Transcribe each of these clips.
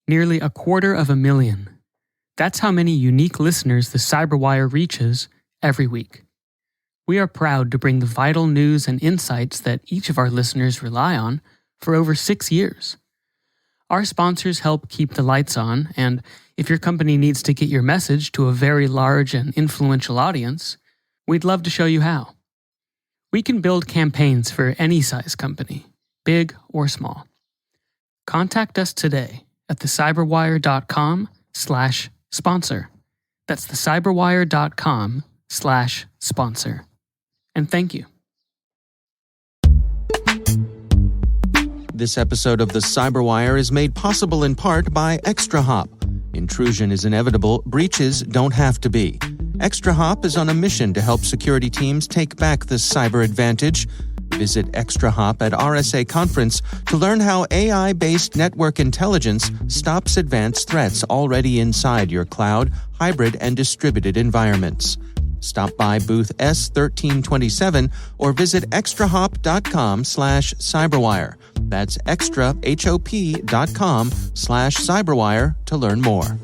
Nearly 250,000. That's how many unique listeners the CyberWire reaches every week. We are proud to bring the vital news and insights that each of our listeners rely on for over 6 years. Our sponsors help keep the lights on, and if your company needs to get your message to a very large and influential audience, we'd love to show you how. We can build campaigns for any size company, big or small. Contact us today at thecyberwire.com/sponsor. That's thecyberwire.com/sponsor. And thank you. This episode of the CyberWire is made possible in part by ExtraHop. Intrusion is inevitable, breaches don't have to be. ExtraHop is on a mission to help security teams take back the cyber advantage. Visit ExtraHop at RSA Conference to learn how AI-based network intelligence stops advanced threats already inside your cloud, hybrid, and distributed environments. Stop by booth S1327 or visit extrahop.com/cyberwire. That's extrahop.com/cyberwire to learn more.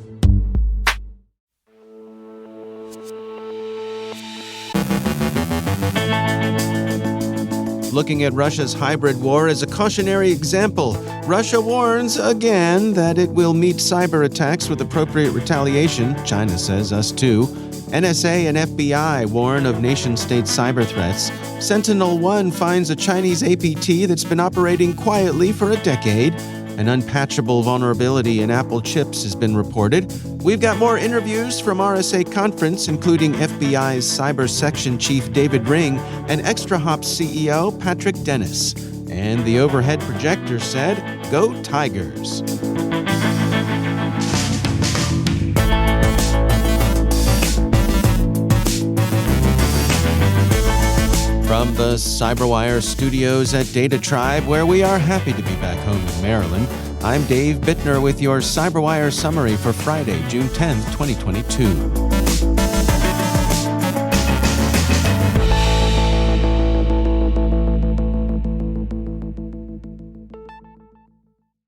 Looking at Russia's hybrid war as a cautionary example, Russia warns again that it will meet cyber attacks with appropriate retaliation. China says us too. NSA and FBI warn of nation-state cyber threats. SentinelOne finds a Chinese APT that's been operating quietly for a decade. An unpatchable vulnerability in Apple chips has been reported. We've got more interviews from RSA Conference, including FBI's Cyber Section Chief David Ring and ExtraHop's CEO Patrick Dennis. And the overhead projector said, "Go Tigers." From the CyberWire studios at Data Tribe, where we are happy to be back home in Maryland, I'm Dave Bittner with your CyberWire summary for Friday, June 10th, 2022.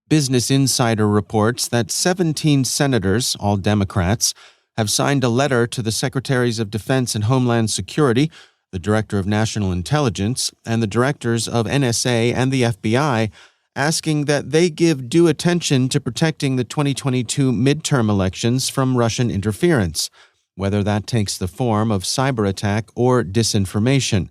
Business Insider reports that 17 senators, all Democrats, have signed a letter to the Secretaries of Defense and Homeland Security, the Director of National Intelligence, and the Directors of NSA and the FBI, asking that they give due attention to protecting the 2022 midterm elections from Russian interference, whether that takes the form of cyber attack or disinformation.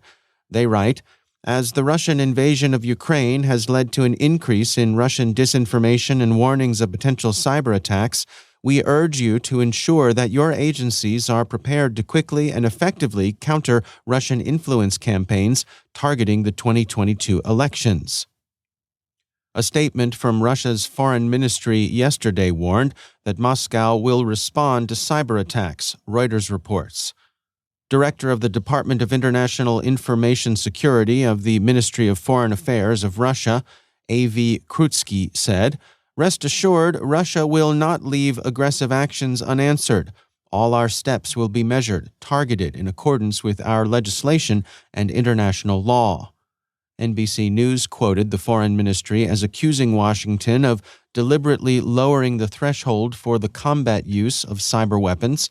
They write, "As the Russian invasion of Ukraine has led to an increase in Russian disinformation and warnings of potential cyber attacks, we urge you to ensure that your agencies are prepared to quickly and effectively counter Russian influence campaigns targeting the 2022 elections." A statement from Russia's foreign ministry yesterday warned that Moscow will respond to cyber attacks, Reuters reports. Director of the Department of International Information Security of the Ministry of Foreign Affairs of Russia, A.V. Krutsky, said, "Rest assured, Russia will not leave aggressive actions unanswered. All our steps will be measured, targeted in accordance with our legislation and international law." NBC News quoted the foreign ministry as accusing Washington of deliberately lowering the threshold for the combat use of cyber weapons,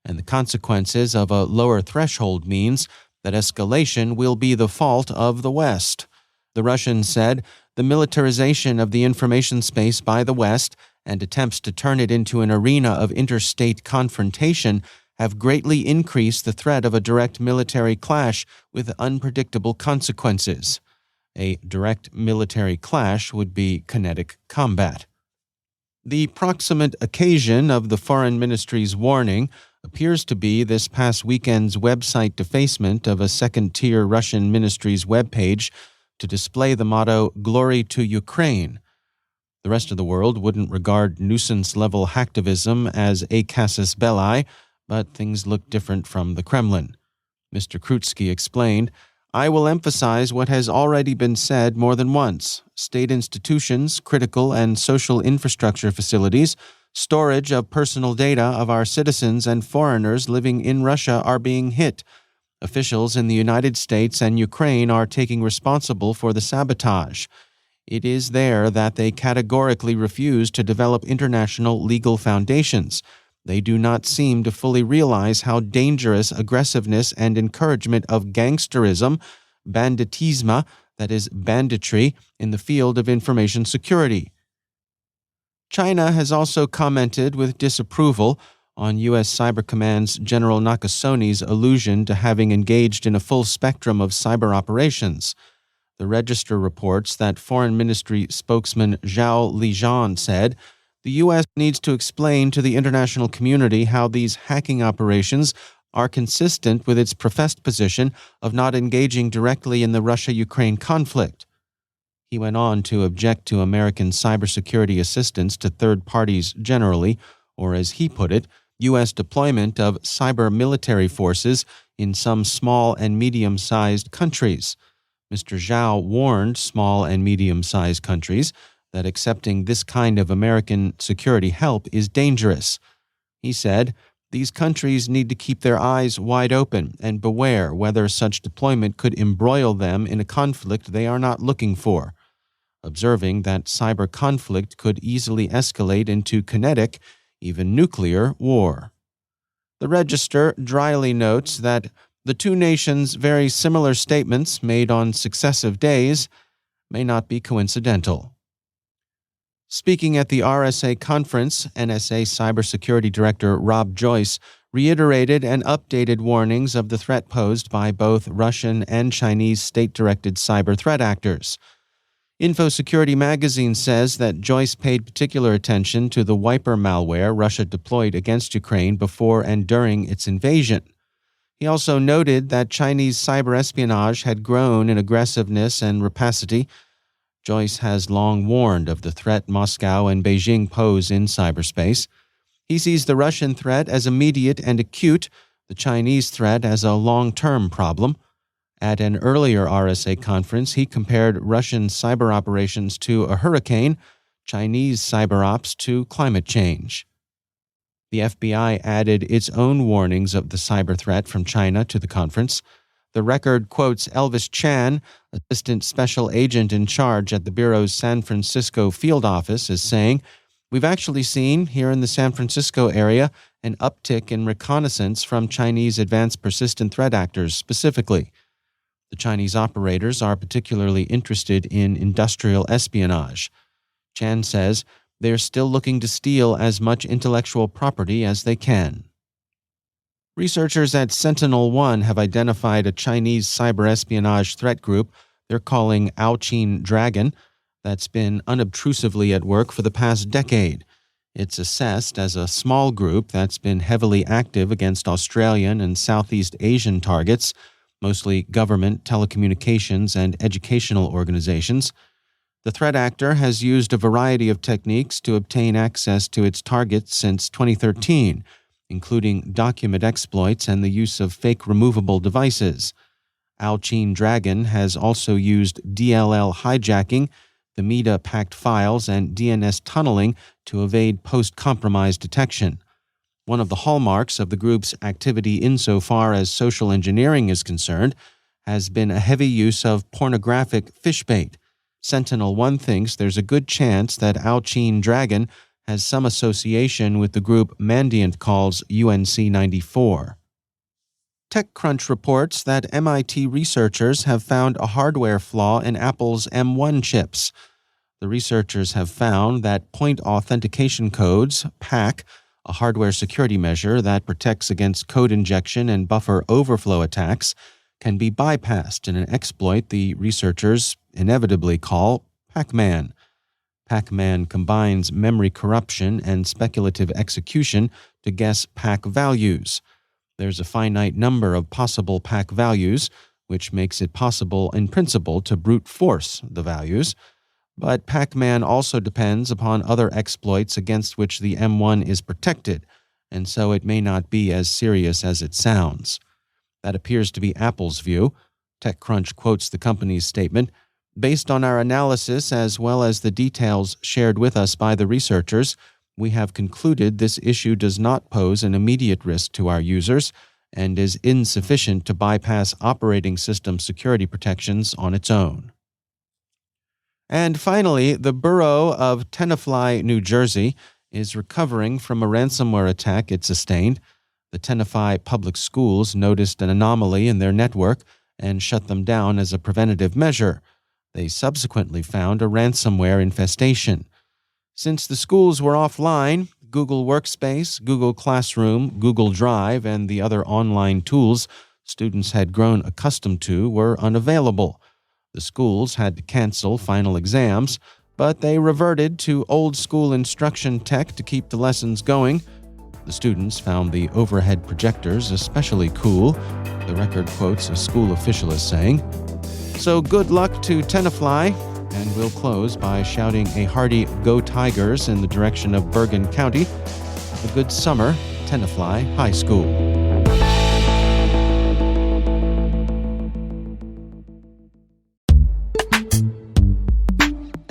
and the consequences of a lower threshold means that escalation will be the fault of the West. The Russians said the militarization of the information space by the West and attempts to turn it into an arena of interstate confrontation have greatly increased the threat of a direct military clash with unpredictable consequences. A direct military clash would be kinetic combat. The proximate occasion of the foreign ministry's warning appears to be this past weekend's website defacement of a second-tier Russian ministry's webpage to display the motto, "Glory to Ukraine." The rest of the world wouldn't regard nuisance-level hacktivism as a casus belli, but things look different from the Kremlin. Mr. Krutsky explained, "I will emphasize what has already been said more than once. State institutions, critical and social infrastructure facilities, storage of personal data of our citizens and foreigners living in Russia are being hit. Officials in the United States and Ukraine are taking responsible for the sabotage. It is there that they categorically refuse to develop international legal foundations. They do not seem to fully realize how dangerous aggressiveness and encouragement of gangsterism, banditisme, that is, banditry, in the field of information security. China has also commented with disapproval on U.S. Cyber Command's General Nakasoni's allusion to having engaged in a full spectrum of cyber operations. The Register reports that Foreign Ministry spokesman Zhao Lijian said, "The U.S. needs to explain to the international community how these hacking operations are consistent with its professed position of not engaging directly in the Russia-Ukraine conflict." He went on to object to American cybersecurity assistance to third parties generally, or as he put it, U.S. deployment of cyber military forces in some small and medium-sized countries. Mr. Zhao warned small and medium-sized countries that accepting this kind of American security help is dangerous. He said, "These countries need to keep their eyes wide open and beware whether such deployment could embroil them in a conflict they are not looking for," observing that cyber conflict could easily escalate into kinetic, even nuclear, war. The Register dryly notes that the two nations' very similar statements made on successive days may not be coincidental. Speaking at the RSA Conference, NSA Cybersecurity Director Rob Joyce reiterated and updated warnings of the threat posed by both Russian and Chinese state-directed cyber threat actors. InfoSecurity magazine says that Joyce paid particular attention to the wiper malware Russia deployed against Ukraine before and during its invasion. He also noted that Chinese cyber espionage had grown in aggressiveness and rapacity. Joyce has long warned of the threat Moscow and Beijing pose in cyberspace. He sees the Russian threat as immediate and acute, the Chinese threat as a long-term problem. At an earlier RSA conference, he compared Russian cyber operations to a hurricane, Chinese cyber ops to climate change. The FBI added its own warnings of the cyber threat from China to the conference. The record quotes Elvis Chan, assistant special agent in charge at the Bureau's San Francisco field office, as saying, "We've actually seen, here in the San Francisco area, an uptick in reconnaissance from Chinese advanced persistent threat actors specifically. The Chinese operators are particularly interested in industrial espionage." Chan says they're still looking to steal as much intellectual property as they can. Researchers at SentinelOne have identified a Chinese cyber espionage threat group they're calling Owlchin Dragon that's been unobtrusively at work for the past decade. It's assessed as a small group that's been heavily active against Australian and Southeast Asian targets, mostly government, telecommunications, and educational organizations. The threat actor has used a variety of techniques to obtain access to its targets since 2013, including document exploits and the use of fake removable devices. Owlchin Dragon has also used DLL hijacking, the MITA-packed files, and DNS tunneling to evade post-compromise detection. One of the hallmarks of the group's activity insofar as social engineering is concerned has been a heavy use of pornographic fishbait. SentinelOne thinks there's a good chance that Owlchin Dragon has some association with the group Mandiant calls UNC 94. TechCrunch reports that MIT researchers have found a hardware flaw in Apple's M1 chips. The researchers have found that point authentication codes, PAC, a hardware security measure that protects against code injection and buffer overflow attacks, can be bypassed in an exploit the researchers inevitably call Pac-Man. Pac-Man combines memory corruption and speculative execution to guess PAC values. There's a finite number of possible PAC values, which makes it possible in principle to brute force the values. But Pac-Man also depends upon other exploits against which the M1 is protected, and so it may not be as serious as it sounds. That appears to be Apple's view. TechCrunch quotes the company's statement, "Based on our analysis as well as the details shared with us by the researchers, we have concluded this issue does not pose an immediate risk to our users and is insufficient to bypass operating system security protections on its own." And finally, the borough of Tenafly, New Jersey, is recovering from a ransomware attack it sustained. The Tenafly Public Schools noticed an anomaly in their network and shut them down as a preventative measure. They subsequently found a ransomware infestation. Since the schools were offline, Google Workspace, Google Classroom, Google Drive, and the other online tools students had grown accustomed to were unavailable. The schools had to cancel final exams, but they reverted to old-school instruction tech to keep the lessons going. The students found the overhead projectors especially cool, the record quotes a school official as saying. So good luck to Tenafly, and we'll close by shouting a hearty Go Tigers in the direction of Bergen County. A good summer, Tenafly High School.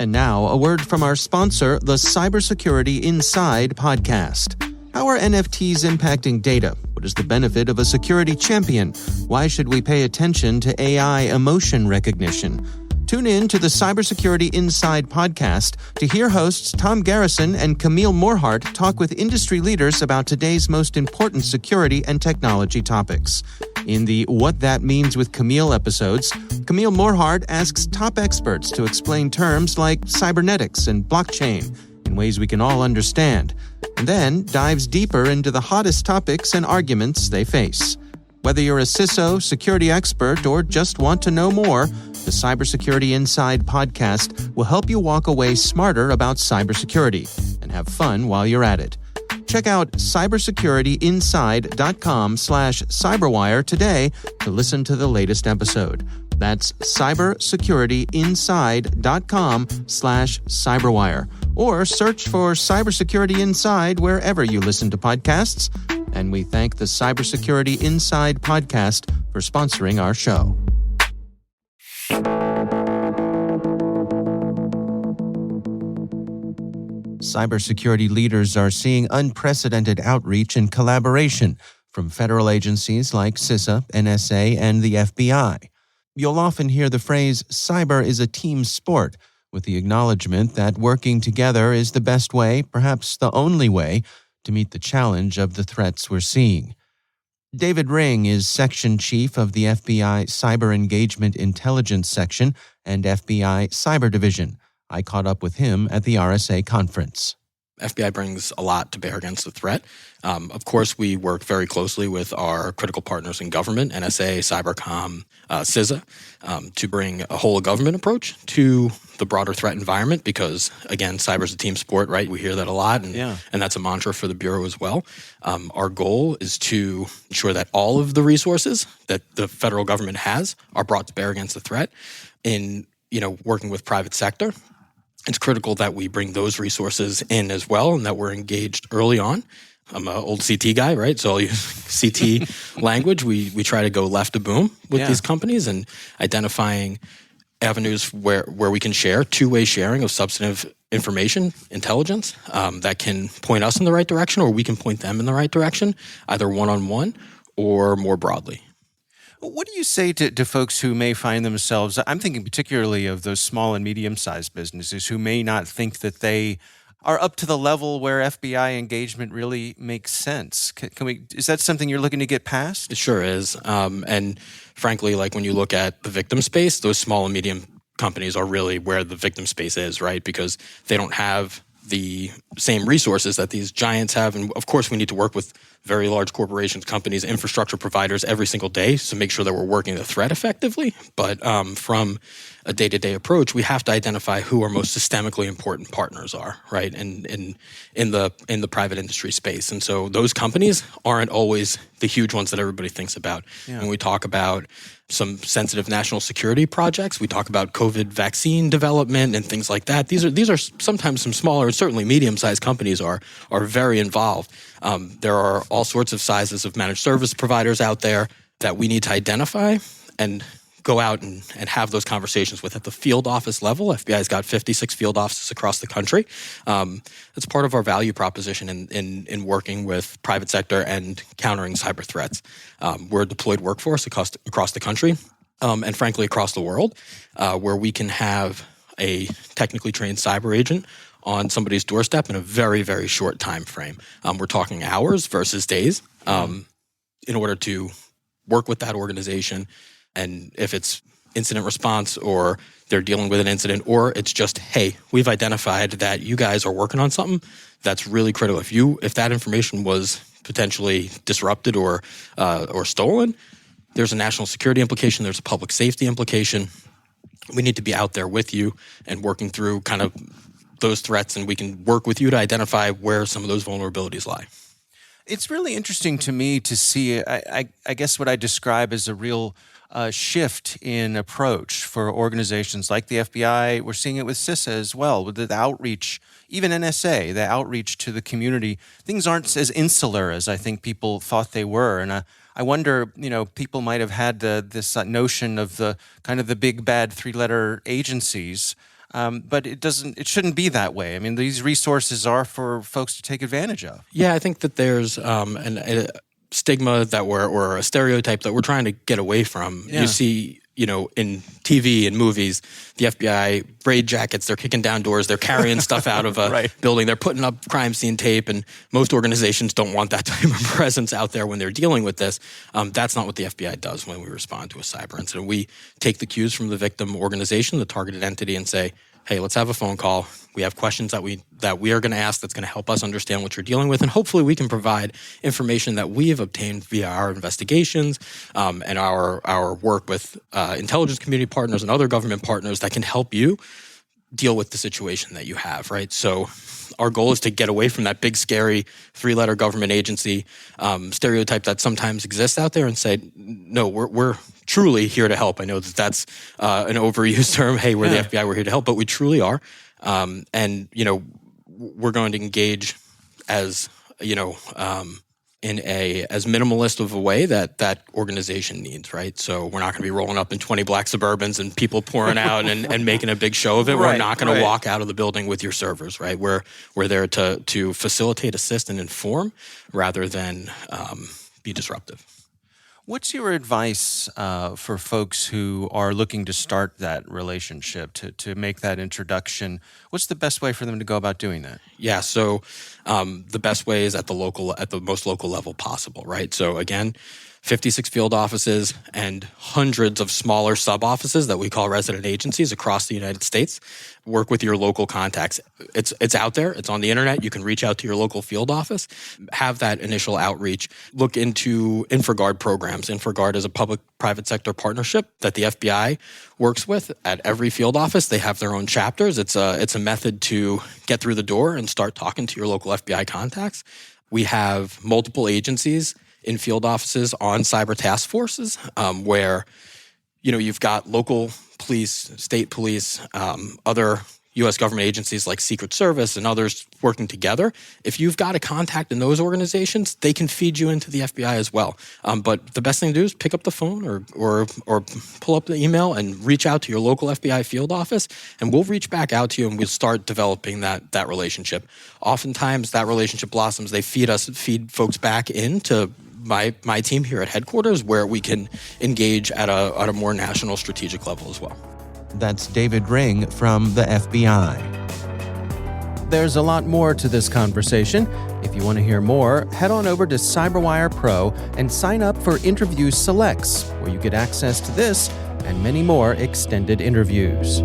And now, a word from our sponsor, the Cybersecurity Inside podcast. How are NFTs impacting data? What is the benefit of a security champion? Why should we pay attention to AI emotion recognition? Tune in to the Cybersecurity Inside podcast to hear hosts Tom Garrison and Camille Morhardt talk with industry leaders about today's most important security and technology topics. In the What That Means with Camille episodes, Camille Morhardt asks top experts to explain terms like cybernetics and blockchain in ways we can all understand, and then dives deeper into the hottest topics and arguments they face. Whether you're a CISO, security expert, or just want to know more, the Cybersecurity Inside podcast will help you walk away smarter about cybersecurity and have fun while you're at it. Check out cybersecurityinside.com/cyberwire today to listen to the latest episode. That's cybersecurityinside.com/cyberwire. Or search for Cybersecurity Inside wherever you listen to podcasts. And we thank the Cybersecurity Inside podcast for sponsoring our show. Cybersecurity leaders are seeing unprecedented outreach and collaboration from federal agencies like CISA, NSA, and the FBI. You'll often hear the phrase, cyber is a team sport, with the acknowledgement that working together is the best way, perhaps the only way, to meet the challenge of the threats we're seeing. David Ring is Section Chief of the FBI Cyber Engagement Intelligence Section and FBI Cyber Division. I caught up with him at the RSA Conference. FBI brings a lot to bear against the threat. Of course, we work very closely with our critical partners in government, NSA, Cybercom, CISA, to bring a whole of government approach to the broader threat environment because, again, cyber is a team sport, right? We hear that a lot, and that's a mantra for the Bureau as well. Our goal is to ensure that all of the resources that the federal government has are brought to bear against the threat. In working with private sector, it's critical that we bring those resources in as well and that we're engaged early on. I'm an old CT guy, right? So I'll use CT language. We try to go left to boom with these companies and identifying avenues where we can share, two-way sharing of substantive information, intelligence, that can point us in the right direction or we can point them in the right direction, either one-on-one or more broadly. What do you say to folks who may find themselves, I'm thinking particularly of those small and medium-sized businesses who may not think that they are up to the level where FBI engagement really makes sense? Is that something you're looking to get past? It sure is. And frankly, like when you look at the victim space, those small and medium companies are really where the victim space is, right? Because they don't have the same resources that these giants have. And of course, we need to work with very large corporations, companies, infrastructure providers every single day to make sure that we're working the threat effectively. But from a day-to-day approach, we have to identify who our most systemically important partners are, right? And in the private industry space. And so those companies aren't always the huge ones that everybody thinks about. When we talk about some sensitive national security projects, we talk about COVID vaccine development and things like that. These are sometimes some smaller and certainly medium-sized companies are very involved. There are all sorts of sizes of managed service providers out there that we need to identify and go out and have those conversations with at the field office level. FBI's got 56 field offices across the country. That's part of our value proposition in working with private sector and countering cyber threats. We're a deployed workforce across the country and frankly across the world where we can have a technically trained cyber agent on somebody's doorstep in a very, very short time frame. We're talking hours versus days in order to work with that organization. And if it's incident response or they're dealing with an incident, or it's just, hey, we've identified that you guys are working on something that's really critical. If that information was potentially disrupted or stolen, there's a national security implication, there's a public safety implication. We need to be out there with you and working through kind of those threats, and we can work with you to identify where some of those vulnerabilities lie. It's really interesting to me to see, I guess what I describe as a real shift in approach for organizations like the FBI. We're seeing it with CISA as well, with the outreach, even NSA, the outreach to the community. Things aren't as insular as I think people thought they were. And I wonder, people might have had this notion of the kind of the big bad three-letter agencies, but it shouldn't be that way. I mean, these resources are for folks to take advantage of. Yeah, I think that there's a stigma or a stereotype that we're trying to get away from. Yeah. You see, in TV and movies, the FBI braid jackets, they're kicking down doors, they're carrying stuff out of a right. building, they're putting up crime scene tape, and most organizations don't want that type of presence out there when they're dealing with this. That's not what the FBI does when we respond to a cyber incident. We take the cues from the victim organization, the targeted entity, and say, hey, let's have a phone call. We have questions that we are going to ask that's going to help us understand what you're dealing with, and hopefully we can provide information that we have obtained via our investigations and our work with intelligence community partners and other government partners that can help you deal with the situation that you have, right? So our goal is to get away from that big, scary three-letter government agency stereotype that sometimes exists out there and say, no, we're truly here to help. I know that's an overused term. Hey, we're the FBI, we're here to help, but we truly are. And we're going to engage as, in as minimalist of a way that organization needs, right? So we're not going to be rolling up in 20 black Suburbans and people pouring out and making a big show of it. Right, we're not going to walk out of the building with your servers, right? We're there to facilitate, assist, and inform rather than be disruptive. What's your advice for folks who are looking to start that relationship, to make that introduction? What's the best way for them to go about doing that? Yeah, so the best way is at the most local level possible, right? So again, 56 field offices and hundreds of smaller sub-offices that we call resident agencies across the United States. Work with your local contacts. It's out there. It's on the internet. You can reach out to your local field office. Have that initial outreach. Look into InfraGard programs. InfraGard is a public-private sector partnership that the FBI works with at every field office. They have their own chapters. It's a method to get through the door and start talking to your local FBI contacts. We have multiple agencies in field offices on cyber task forces where, you've got local police, state police, other U.S. government agencies like Secret Service and others working together. If you've got a contact in those organizations, they can feed you into the FBI as well. But the best thing to do is pick up the phone or pull up the email and reach out to your local FBI field office, and we'll reach back out to you and we'll start developing that relationship. Oftentimes that relationship blossoms. They feed folks back into my team here at headquarters, where we can engage at a more national strategic level as well. That's David Ring from the FBI. There's a lot more to this conversation. If you want to hear more, head on over to CyberWire Pro and sign up for Interview Selects, where you get access to this and many more extended interviews.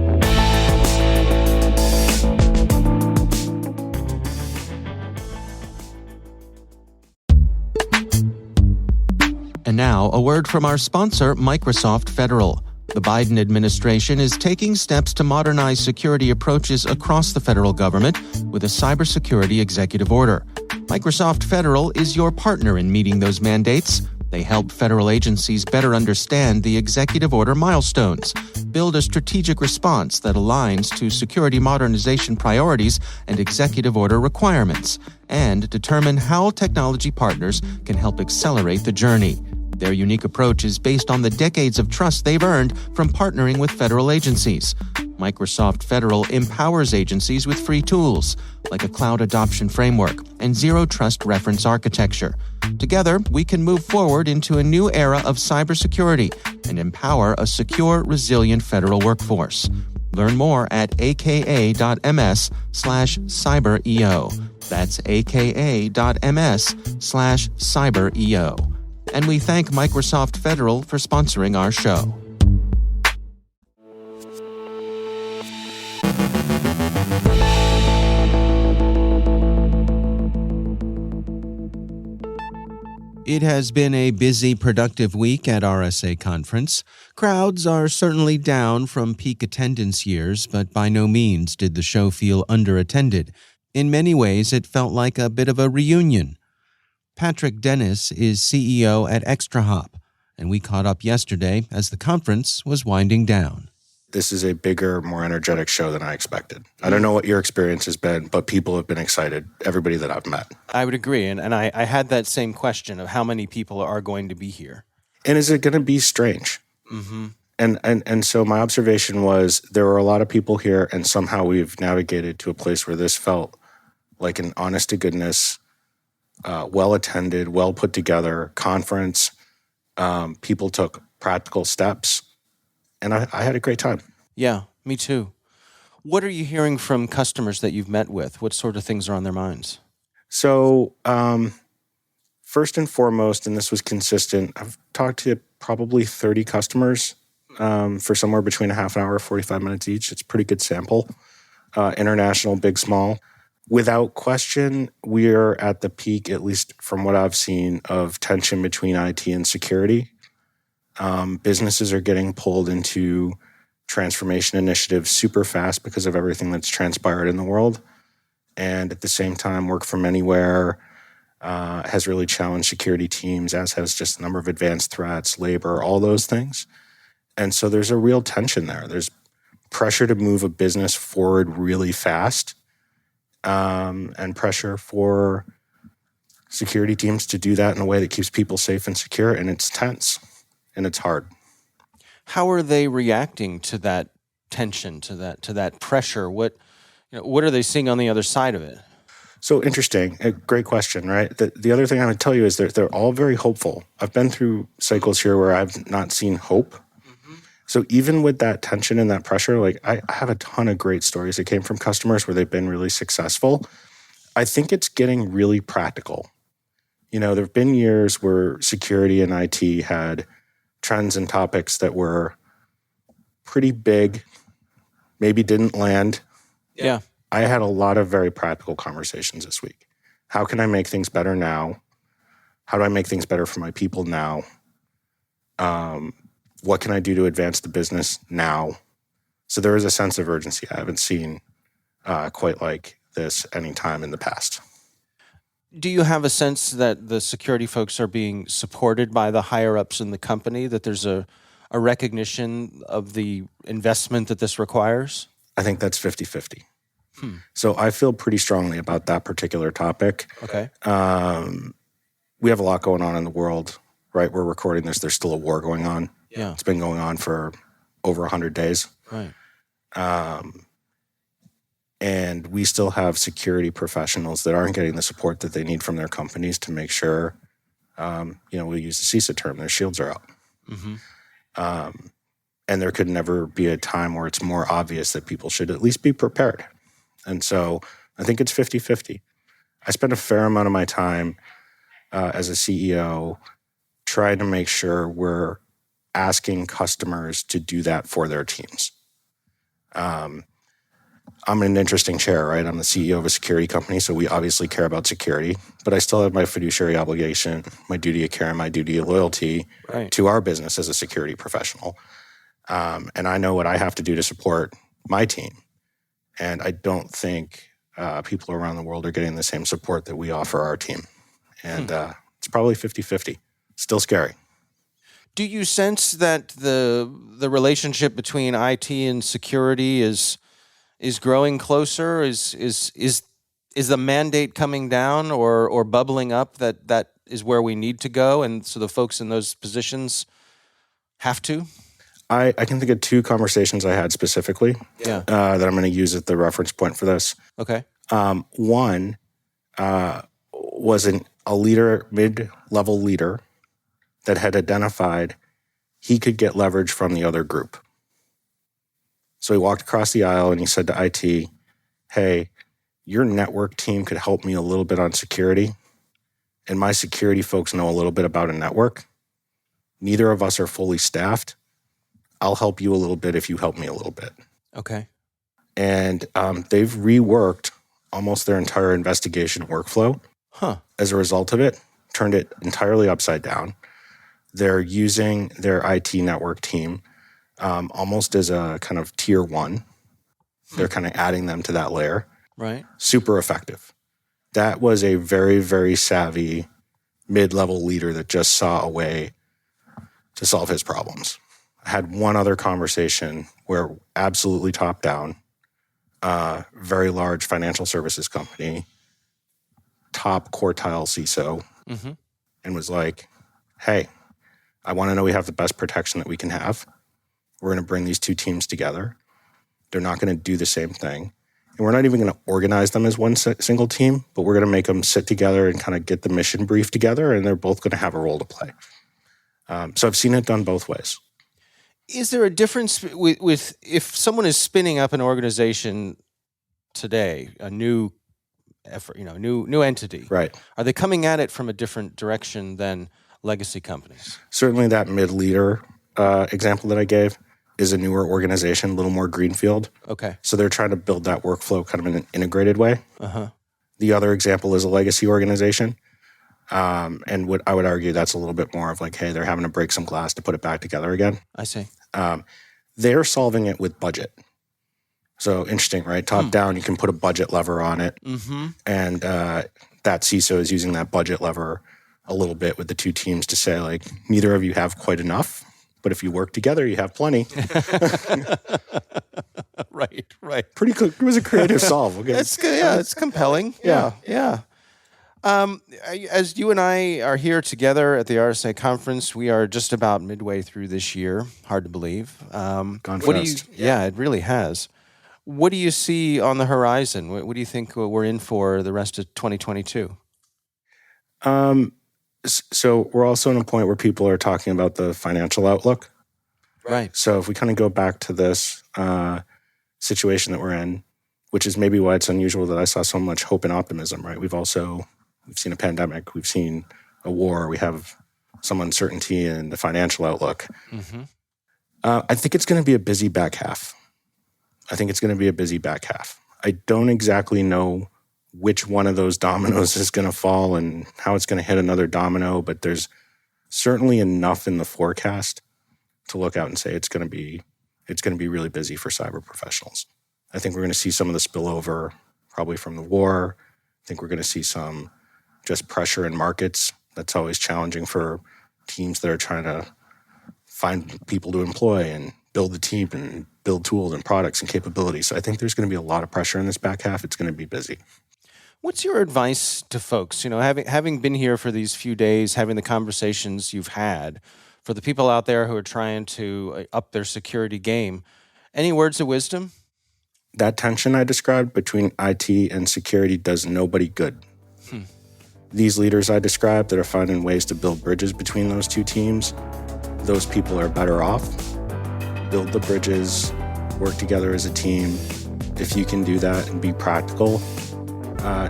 And now, a word from our sponsor, Microsoft Federal. The Biden administration is taking steps to modernize security approaches across the federal government with a cybersecurity executive order. Microsoft Federal is your partner in meeting those mandates. They help federal agencies better understand the executive order milestones, build a strategic response that aligns to security modernization priorities and executive order requirements, and determine how technology partners can help accelerate the journey. Their unique approach is based on the decades of trust they've earned from partnering with federal agencies. Microsoft Federal empowers agencies with free tools, like a cloud adoption framework and zero-trust reference architecture. Together, we can move forward into a new era of cybersecurity and empower a secure, resilient federal workforce. Learn more at aka.ms/cyberEO. That's aka.ms/cyberEO. And we thank Microsoft Federal for sponsoring our show. It has been a busy, productive week at RSA Conference. Crowds are certainly down from peak attendance years, but by no means did the show feel underattended. In many ways, it felt like a bit of a reunion. Patrick Dennis is CEO at ExtraHop, and we caught up yesterday as the conference was winding down. This is a bigger, more energetic show than I expected. I don't know what your experience has been, but people have been excited, everybody that I've met. I would agree, and I had that same question of how many people are going to be here. And is it going to be strange? Mm-hmm. And so my observation was there were a lot of people here, and somehow we've navigated to a place where this felt like an honest-to-goodness, well-attended, well-put-together conference. People took practical steps. And I had a great time. Yeah, me too. What are you hearing from customers that you've met with? What sort of things are on their minds? So first and foremost, and this was consistent, I've talked to probably 30 customers for somewhere between a half an hour, 45 minutes each. It's a pretty good sample. International, big, small. Without question, we're at the peak, at least from what I've seen, of tension between IT and security. Businesses are getting pulled into transformation initiatives super fast because of everything that's transpired in the world. And at the same time, work from anywhere has really challenged security teams, as has just the number of advanced threats, labor, all those things. And so there's a real tension there. There's pressure to move a business forward really fast, and pressure for security teams to do that in a way that keeps people safe and secure. And it's tense. And it's hard. How are they reacting to that tension, to that pressure? What are they seeing on the other side of it? So interesting. A great question, right? The other thing I would tell you is they're all very hopeful. I've been through cycles here where I've not seen hope. Mm-hmm. So even with that tension and that pressure, like I have a ton of great stories that came from customers where they've been really successful. I think it's getting really practical. There have been years where security and IT had trends and topics that were pretty big, maybe didn't land. Yeah. I had a lot of very practical conversations this week. How can I make things better now? How do I make things better for my people now? What can I do to advance the business now? So there is a sense of urgency I haven't seen quite like this any time in the past. Do you have a sense that the security folks are being supported by the higher-ups in the company, that there's a recognition of the investment that this requires? I think that's 50-50. So I feel pretty strongly about that particular topic. Okay. We have a lot going on in the world, right? We're recording this. There's still a war going on. Yeah. It's been going on for over 100 days. Right. And we still have security professionals that aren't getting the support that they need from their companies to make sure, we use the CISA term, their shields are up. Mm-hmm. And there could never be a time where it's more obvious that people should at least be prepared. And so I think it's 50-50. I spend a fair amount of my time as a CEO trying to make sure we're asking customers to do that for their teams. I'm in an interesting chair, right? I'm the CEO of a security company, so we obviously care about security, but I still have my fiduciary obligation, my duty of care, and my duty of loyalty to our business as a security professional. And I know what I have to do to support my team. And I don't think people around the world are getting the same support that we offer our team. And it's probably 50-50. Still scary. Do you sense that the relationship between IT and security is growing closer? Is the mandate coming down or bubbling up that is where we need to go, and so the folks in those positions have to? I can think of two conversations I had specifically that I'm going to use as the reference point for this. Okay. One was a leader, mid-level leader, that had identified he could get leverage from the other group. So he walked across the aisle and he said to IT, hey, your network team could help me a little bit on security, and my security folks know a little bit about a network. Neither of us are fully staffed. I'll help you a little bit if you help me a little bit. Okay. And they've reworked almost their entire investigation workflow. As a result of it, turned it entirely upside down. They're using their IT network team almost as a kind of tier one. They're kind of adding them to that layer. Right. Super effective. That was a very, very savvy mid-level leader that just saw a way to solve his problems. I had one other conversation where absolutely top down, very large financial services company, top quartile CISO, and was like, hey, I want to know we have the best protection that we can have. We're going to bring these two teams together. They're not going to do the same thing. And we're not even going to organize them as one single team, but we're going to make them sit together and kind of get the mission brief together, and they're both going to have a role to play. So I've seen it done both ways. Is there a difference with if someone is spinning up an organization today, a new effort, new entity? Right. Are they coming at it from a different direction than legacy companies? Certainly that mid-leader example that I gave is a newer organization, a little more greenfield. Okay. So they're trying to build that workflow kind of in an integrated way. The other example is a legacy organization. And what I would argue that's a little bit more of like, hey, they're having to break some glass to put it back together again. I see. They're solving it with budget. So interesting, right? Top down, you can put a budget lever on it. And that CISO is using that budget lever a little bit with the two teams to say, like, neither of you have quite enough, but if you work together, you have plenty. Right. Pretty cool. It was a creative solve. Okay. It's good. Yeah, it's compelling. Yeah. As you and I are here together at the RSA Conference, we are just about midway through this year. Hard to believe. Gone fast. Yeah, it really has. What do you see on the horizon? What do you think we're in for the rest of 2022? So we're also in a point where people are talking about the financial outlook. Right. So if we kind of go back to this situation that we're in, which is maybe why it's unusual that I saw so much hope and optimism, right? We've seen a pandemic, we've seen a war, we have some uncertainty in the financial outlook. I think it's going to be a busy back half. I don't exactly know which one of those dominoes is going to fall and how it's going to hit another domino, but there's certainly enough in the forecast to look out and say it's going to be really busy for cyber professionals. I think we're going to see some of the spillover probably from the war. I think we're going to see some just pressure in markets. That's always challenging for teams that are trying to find people to employ and build the team and build tools and products and capabilities. So I think there's going to be a lot of pressure in this back half. It's going to be busy. What's your advice to folks? Having been here for these few days, having the conversations you've had, for the people out there who are trying to up their security game, any words of wisdom? That tension I described between IT and security does nobody good. These leaders I described that are finding ways to build bridges between those two teams, those people are better off. Build the bridges, work together as a team. If you can do that and be practical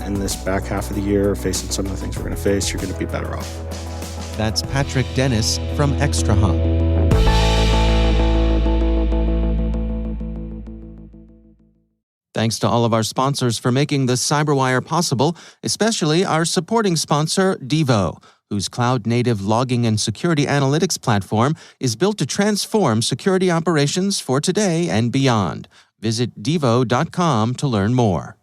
in this back half of the year, facing some of the things we're going to face, you're going to be better off. That's Patrick Dennis from ExtraHop. Thanks to all of our sponsors for making the CyberWire possible, especially our supporting sponsor, Devo, whose cloud-native logging and security analytics platform is built to transform security operations for today and beyond. Visit devo.com to learn more.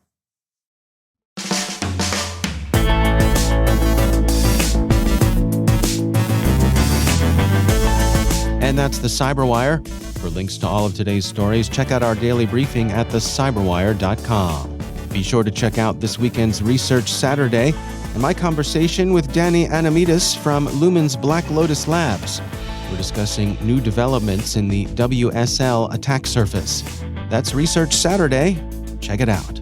And that's the CyberWire. For links to all of today's stories, check out our daily briefing at thecyberwire.com. Be sure to check out this weekend's Research Saturday and my conversation with Danny Anamidas from Lumen's Black Lotus Labs. We're discussing new developments in the WSL attack surface. That's Research Saturday. Check it out.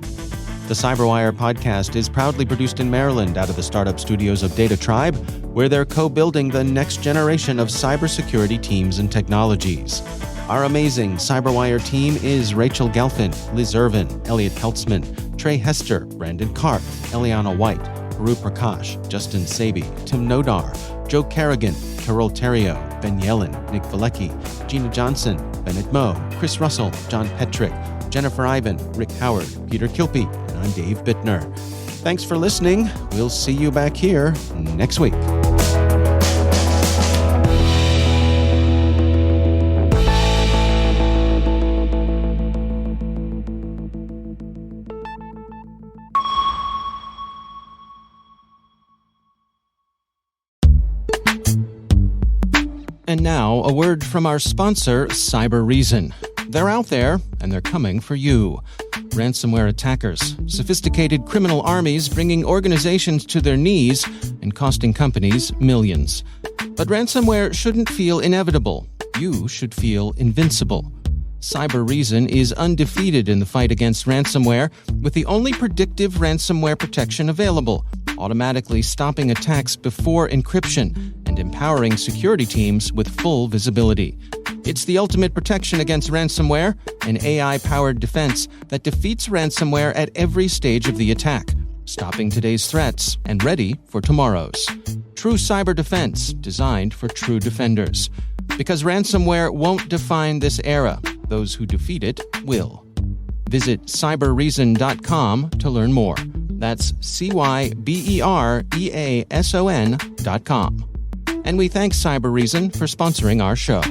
The CyberWire podcast is proudly produced in Maryland out of the startup studios of Data Tribe, where they're co-building the next generation of cybersecurity teams and technologies. Our amazing CyberWire team is Rachel Gelfin, Liz Irvin, Elliot Peltzman, Trey Hester, Brandon Karth, Eliana White, Haru Prakash, Justin Sabi, Tim Nodar, Joe Kerrigan, Carol Terrio, Ben Yellen, Nick Valecki, Gina Johnson, Bennett Moe, Chris Russell, John Petrick, Jennifer Ivan, Rick Howard, Peter Kilpie, and I'm Dave Bittner. Thanks for listening. We'll see you back here next week. And now, a word from our sponsor, CyberReason. They're out there, and they're coming for you. Ransomware attackers, sophisticated criminal armies bringing organizations to their knees and costing companies millions. But ransomware shouldn't feel inevitable. You should feel invincible. CyberReason is undefeated in the fight against ransomware with the only predictive ransomware protection available, automatically stopping attacks before encryption and empowering security teams with full visibility. It's the ultimate protection against ransomware, an AI-powered defense that defeats ransomware at every stage of the attack, stopping today's threats and ready for tomorrow's. True cyber defense designed for true defenders. Because ransomware won't define this era, those who defeat it will. Visit cyberreason.com to learn more. That's CYBEREASON.com. And we thank CyberReason for sponsoring our show.